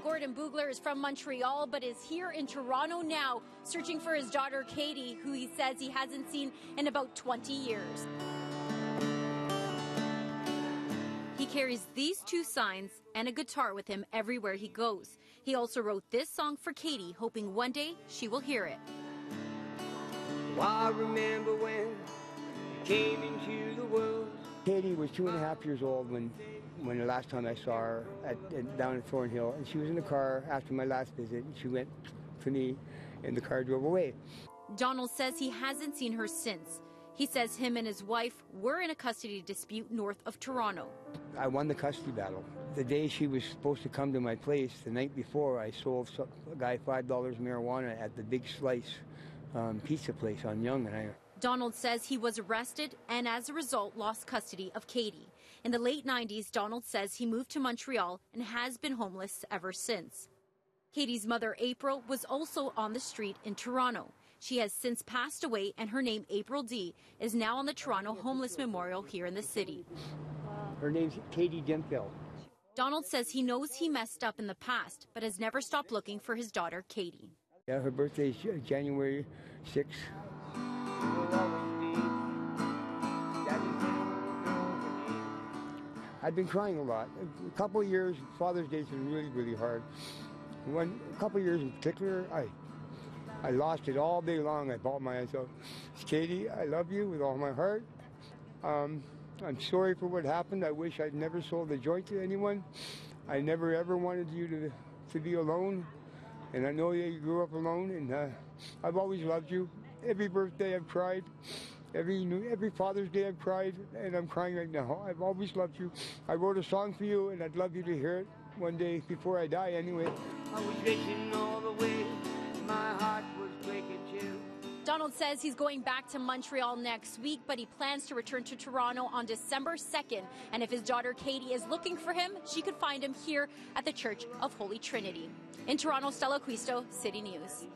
Gordon Boogler is from Montreal, but is here in Toronto now, searching for his daughter Katie, who he says he hasn't seen in about 20 years. He carries these two signs and a guitar with him everywhere he goes. He also wrote this song for Katie, hoping one day she will hear it. Well, I remember when you came into the world. Katie was 2.5 years old when the last time I saw her down in Thornhill, and she was in the car after my last visit, and she went to me, and the car drove away. Donald says he hasn't seen her since. He says him and his wife were in a custody dispute north of Toronto. I won the custody battle. The day she was supposed to come to my place, the night before, I sold a guy $5 marijuana at the Big Slice pizza place on Yonge. Donald says he was arrested and as a result lost custody of Katie. In the late 90s, Donald says he moved to Montreal and has been homeless ever since. Katie's mother, April, was also on the street in Toronto. She has since passed away, and her name, April D., is now on the Toronto Homeless Memorial here in the city. Her name's Katie Dimphill. Donald says he knows he messed up in the past, but has never stopped looking for his daughter, Katie. Yeah, her birthday is January 6th. I've been crying a lot. A couple of years, Father's Day's been really, really hard. A couple of years in particular, I lost it all day long. I bawled my eyes out. Katie, I love you with all my heart. I'm sorry for what happened. I wish I'd never sold a joint to anyone. I never ever wanted you to be alone. And I know you grew up alone, and I've always loved you. Every birthday I've cried. Every Father's Day I've cried, and I'm crying right now. I've always loved you. I wrote a song for you, and I'd love you to hear it one day before I die anyway. I was racing all the way, my heart was breaking too. Donald says he's going back to Montreal next week, but he plans to return to Toronto on December 2nd. And if his daughter Katie is looking for him, she could find him here at the Church of Holy Trinity. In Toronto, Stella Quisto, City News.